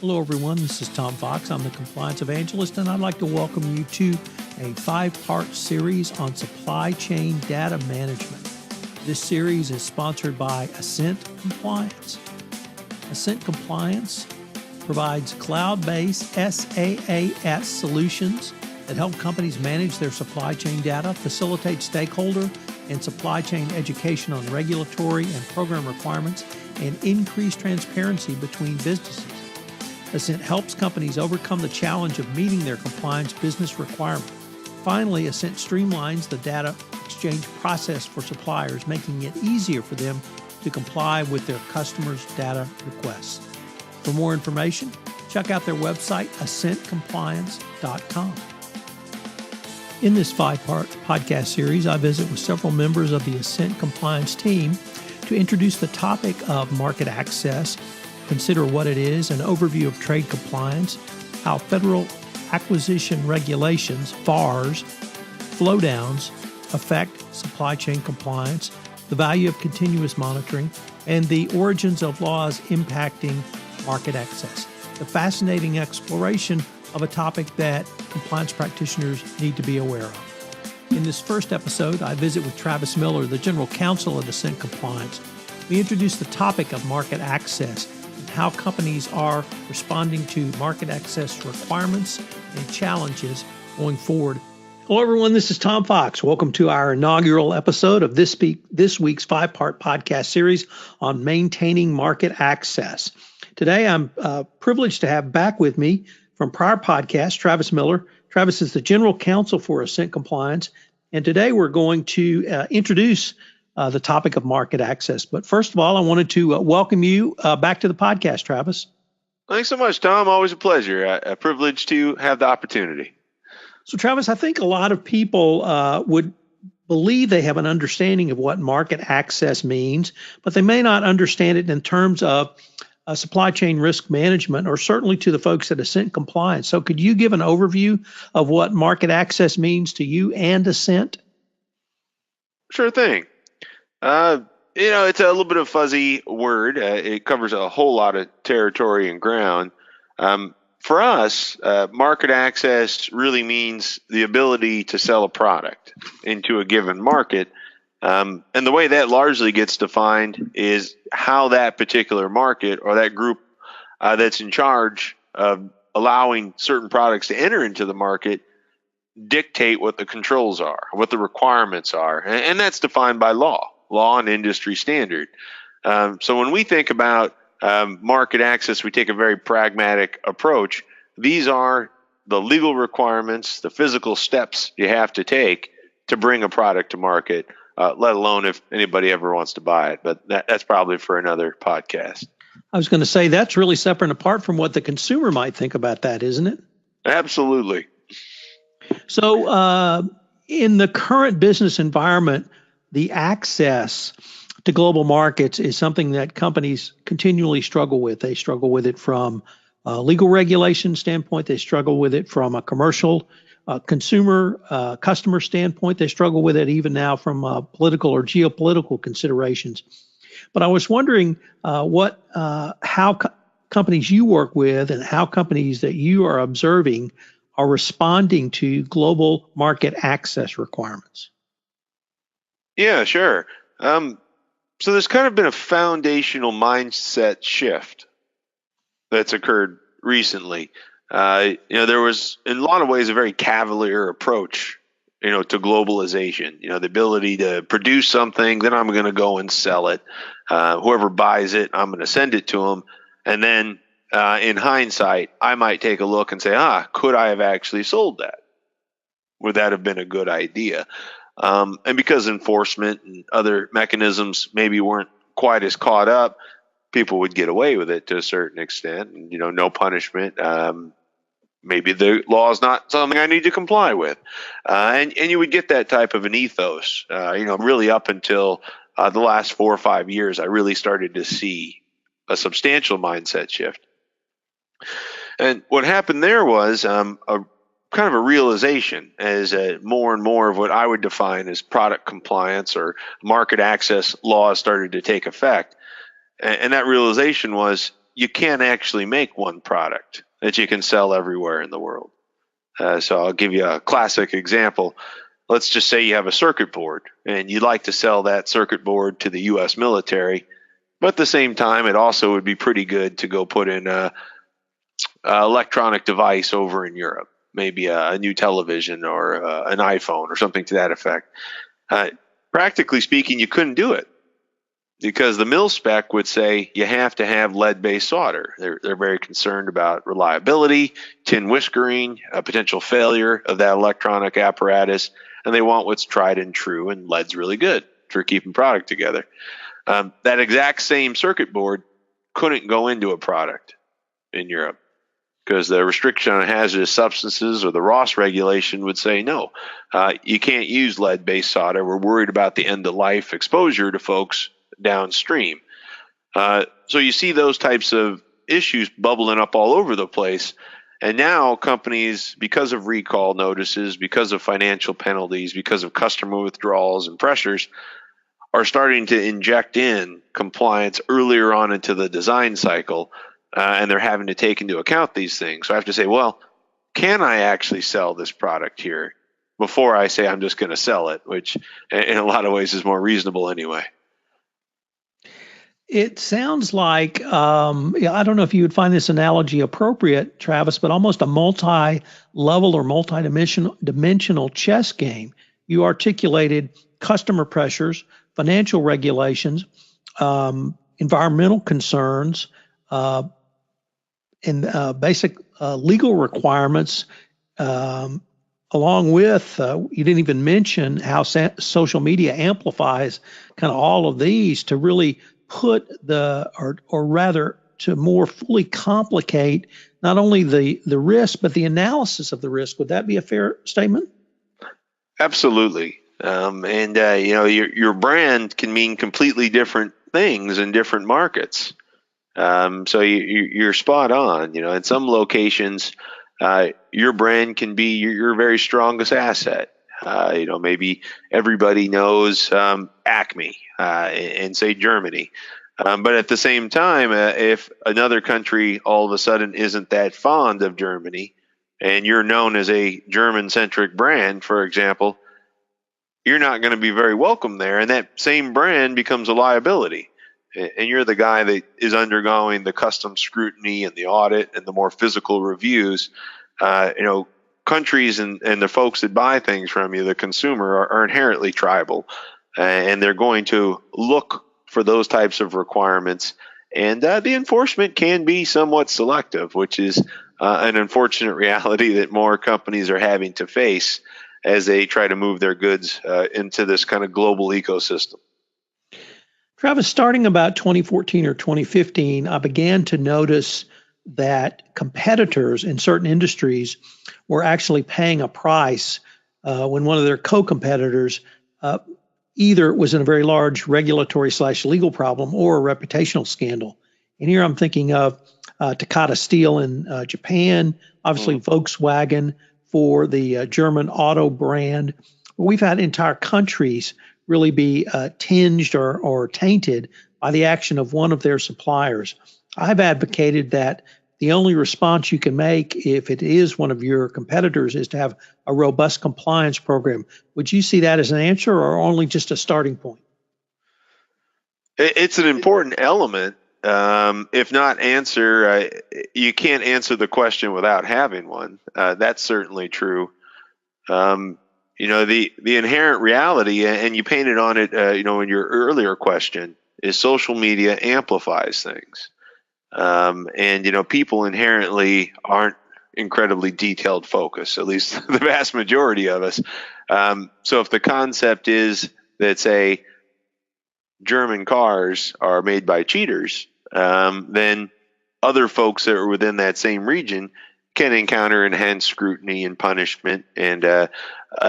Hello, everyone. This is Tom Fox. I'm the Compliance Evangelist, and I'd like to welcome you to a 5-part series on supply chain data management. This series is sponsored by Ascent Compliance. Ascent Compliance provides cloud-based SaaS solutions that help companies manage their supply chain data, facilitate stakeholder and supply chain education on regulatory and program requirements, and increase transparency between businesses. Ascent helps companies overcome the challenge of meeting their compliance business requirements. Finally, Ascent streamlines the data exchange process for suppliers, making it easier for them to comply with their customers' data requests. For more information, check out their website, ascentcompliance.com. In this 5-part podcast series, I visit with several members of the Ascent Compliance team to introduce the topic of market access, consider what it is, an overview of trade compliance, how federal acquisition regulations, FARs, flowdowns affect supply chain compliance, the value of continuous monitoring, and the origins of laws impacting market access. A fascinating exploration of a topic that compliance practitioners need to be aware of. In this first episode, I visit with Travis Miller, the General Counsel of Ascent Compliance. We introduce the topic of market access and how companies are responding to market access requirements and challenges going forward. Hello, everyone. This is Tom Fox. Welcome to our inaugural episode of this week's 5-part podcast series on maintaining market access. Today, I'm privileged to have back with me from prior podcasts, Travis Miller. Travis is the General Counsel for Ascent Compliance, and today we're going to introduce the topic of market access. But first of all, I wanted to welcome you back to the podcast, Travis. Thanks so much, Tom. Always a pleasure. A privilege to have the opportunity. So, Travis, I think a lot of people would believe they have an understanding of what market access means, but they may not understand it in terms of supply chain risk management, or certainly to the folks at Ascent Compliance. So could you give an overview of what market access means to you and Ascent? Sure thing. It's a little bit of a fuzzy word. It covers a whole lot of territory and ground. For us, market access really means the ability to sell a product into a given market. And the way that largely gets defined is how that particular market or that group that's in charge of allowing certain products to enter into the market dictate what the controls are, what the requirements are. And that's defined by law and industry standard. So when we think about market access, we take a very pragmatic approach. These are the legal requirements, the physical steps you have to take to bring a product to market. Let alone if anybody ever wants to buy it. But that's probably for another podcast. I was going to say that's really separate and apart from what the consumer might think about that, isn't it? Absolutely. So in the current business environment, the access to global markets is something that companies continually struggle with. They struggle with it from a legal regulation standpoint. They struggle with it from a commercial consumer customer standpoint. They struggle with it even now from political or geopolitical considerations. But I was wondering how companies you work with and how companies that you are observing are responding to global market access requirements. Yeah, sure. So there's kind of been a foundational mindset shift that's occurred recently. There was, in a lot of ways, a very cavalier approach, to globalization. The ability to produce something, then I'm going to go and sell it. Whoever buys it, I'm going to send it to them. And then in hindsight, I might take a look and say, could I have actually sold that? Would that have been a good idea? And because enforcement and other mechanisms maybe weren't quite as caught up, people would get away with it to a certain extent. And, no punishment. Maybe the law is not something I need to comply with. And you would get that type of an ethos, really up until the last 4 or 5 years, I really started to see a substantial mindset shift. And what happened there was a kind of a realization as more and more of what I would define as product compliance or market access laws started to take effect. And that realization was you can't actually make one product that you can sell everywhere in the world. So I'll give you a classic example. Let's just say you have a circuit board and you'd like to sell that circuit board to the U.S. military, but at the same time, it also would be pretty good to go put in a electronic device over in Europe, maybe a new television or an iPhone or something to that effect. Practically speaking, you couldn't do it because the mil spec would say you have to have lead-based solder. They're very concerned about reliability, tin whiskering, a potential failure of that electronic apparatus, and they want what's tried and true, and lead's really good for keeping product together. That exact same circuit board couldn't go into a product in Europe because the restriction on hazardous substances or the Ross regulation would say, no, you can't use lead-based solder. We're worried about the end-of-life exposure to folks downstream. So you see those types of issues bubbling up all over the place. And now companies, because of recall notices, because of financial penalties, because of customer withdrawals and pressures, are starting to inject in compliance earlier on into the design cycle, and they're having to take into account these things. So I have to say, well, can I actually sell this product here before I say I'm just going to sell it, which in a lot of ways is more reasonable anyway. It sounds like, I don't know if you would find this analogy appropriate, Travis, but almost a multi-level or multi-dimensional chess game. You articulated customer pressures, financial regulations, environmental concerns, and basic legal requirements, along with, you didn't even mention how social media amplifies kind of all of these to really put or rather to more fully complicate not only the risk, but the analysis of the risk. Would that be a fair statement? Absolutely. Your brand can mean completely different things in different markets. So you're spot on. In some locations, your brand can be your very strongest asset. Maybe everybody knows Acme in, say, Germany. But at the same time, if another country all of a sudden isn't that fond of Germany, and you're known as a German-centric brand, for example, you're not going to be very welcome there, and that same brand becomes a liability. And you're the guy that is undergoing the custom scrutiny and the audit and the more physical reviews. Countries and the folks that buy things from you, the consumer, are inherently tribal, and they're going to look for those types of requirements. And the enforcement can be somewhat selective, which is an unfortunate reality that more companies are having to face as they try to move their goods into this kind of global ecosystem. Travis, starting about 2014 or 2015, I began to notice that competitors in certain industries were actually paying a price when one of their co-competitors either was in a very large regulatory/legal problem or a reputational scandal. And here I'm thinking of Takata Steel in Japan, obviously Volkswagen for the German auto brand. We've had entire countries really be tinged or tainted by the action of one of their suppliers. I've advocated that the only response you can make if it is one of your competitors is to have a robust compliance program. Would you see that as an answer or only just a starting point? It's an important element. If not answer, you can't answer the question without having one. That's certainly true. The inherent reality, and you painted on it, in your earlier question, is social media amplifies things. People inherently aren't incredibly detailed focused, at least the vast majority of us. So if the concept is that, say, German cars are made by cheaters, then other folks that are within that same region can encounter enhanced scrutiny and punishment and a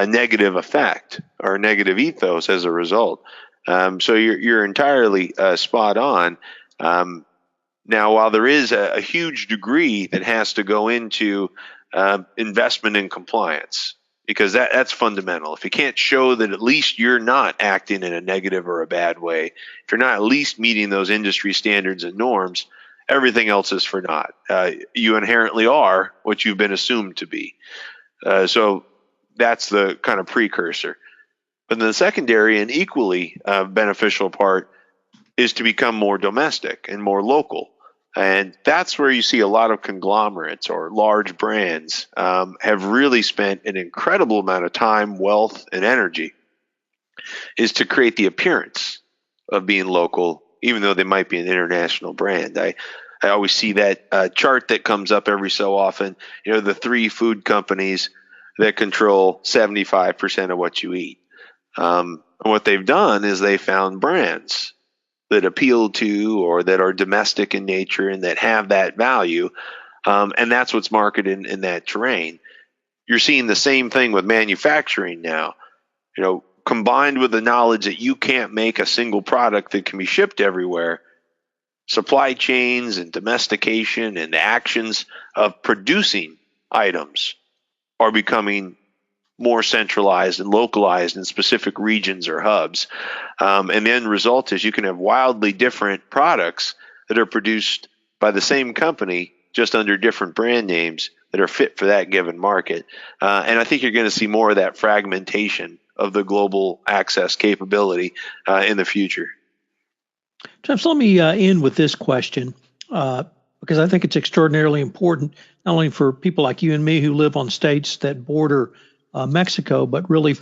negative effect or a negative ethos as a result. So you're entirely spot on. Now, while there is a huge degree that has to go into investment in compliance, because that's fundamental. If you can't show that at least you're not acting in a negative or a bad way, if you're not at least meeting those industry standards and norms, everything else is for naught. You inherently are what you've been assumed to be. So that's the kind of precursor. But then the secondary and equally beneficial part is to become more domestic and more local. And that's where you see a lot of conglomerates or large brands have really spent an incredible amount of time, wealth, and energy is to create the appearance of being local, even though they might be an international brand. I always see that chart that comes up every so often, the 3 food companies that control 75% of what you eat. And what they've done is they found brands that appeal to or that are domestic in nature and that have that value. And that's what's marketed in that terrain. You're seeing the same thing with manufacturing now, combined with the knowledge that you can't make a single product that can be shipped everywhere. Supply chains and domestication and the actions of producing items are becoming more centralized and localized in specific regions or hubs. And the end result is you can have wildly different products that are produced by the same company, just under different brand names that are fit for that given market. And I think you're going to see more of that fragmentation of the global access capability in the future. Travis, let me end with this question because I think it's extraordinarily important, not only for people like you and me who live on states that border Mexico, but really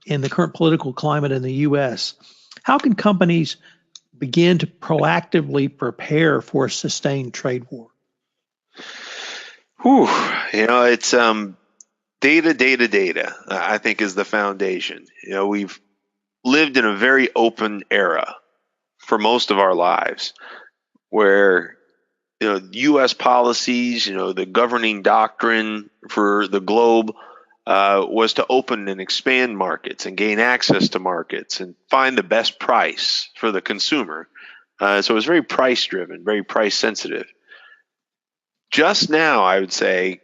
in the current political climate in the U.S. How can companies begin to proactively prepare for a sustained trade war? It's data, I think, is the foundation. We've lived in a very open era for most of our lives where, U.S. policies, the governing doctrine for the globe was to open and expand markets and gain access to markets and find the best price for the consumer. So it was very price driven, very price sensitive. Just now, I would say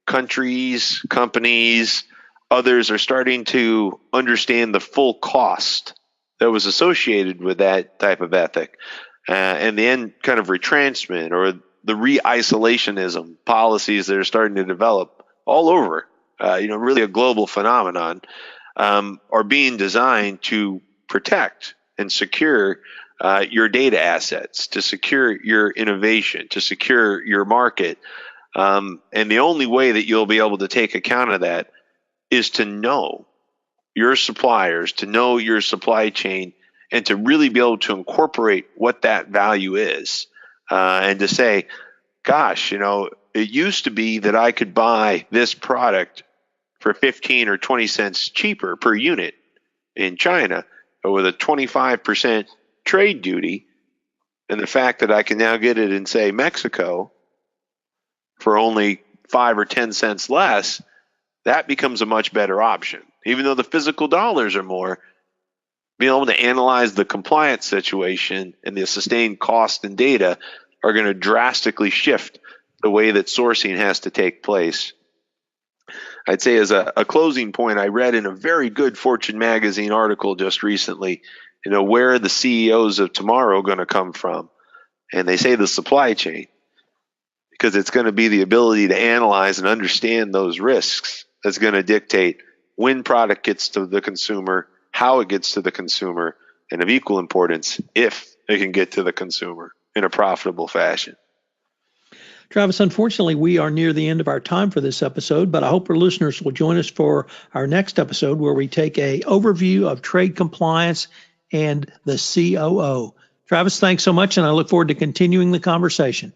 countries, companies, others are starting to understand the full cost that was associated with that type of ethic and the end kind of retrenchment or the re-isolationism policies that are starting to develop all over. Really a global phenomenon, are being designed to protect and secure your data assets, to secure your innovation, to secure your market. And the only way that you'll be able to take account of that is to know your suppliers, to know your supply chain, and to really be able to incorporate what that value is. And to say, gosh, it used to be that I could buy this product for 15 or 20 cents cheaper per unit in China, but with a 25% trade duty, and the fact that I can now get it in, say, Mexico for only 5 or 10 cents less, that becomes a much better option. Even though the physical dollars are more, being able to analyze the compliance situation and the sustained cost and data are going to drastically shift the way that sourcing has to take place. I'd say as a closing point, I read in a very good Fortune magazine article just recently, where are the CEOs of tomorrow going to come from? And they say the supply chain, because it's going to be the ability to analyze and understand those risks that's going to dictate when product gets to the consumer, how it gets to the consumer, and of equal importance, if it can get to the consumer in a profitable fashion. Travis, unfortunately, we are near the end of our time for this episode, but I hope our listeners will join us for our next episode where we take an overview of trade compliance and the COO. Travis, thanks so much, and I look forward to continuing the conversation.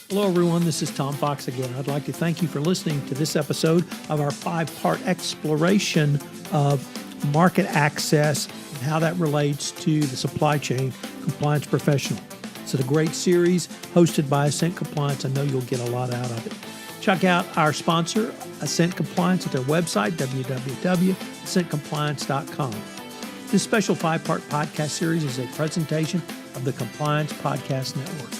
Hello, everyone. This is Tom Fox again. I'd like to thank you for listening to this episode of our 5-part exploration of market access and how that relates to the supply chain compliance professional. It's a great series hosted by Ascent Compliance. I know you'll get a lot out of it. Check out our sponsor, Ascent Compliance, at their website, www.ascentcompliance.com. This special 5-part podcast series is a presentation of the Compliance Podcast Network.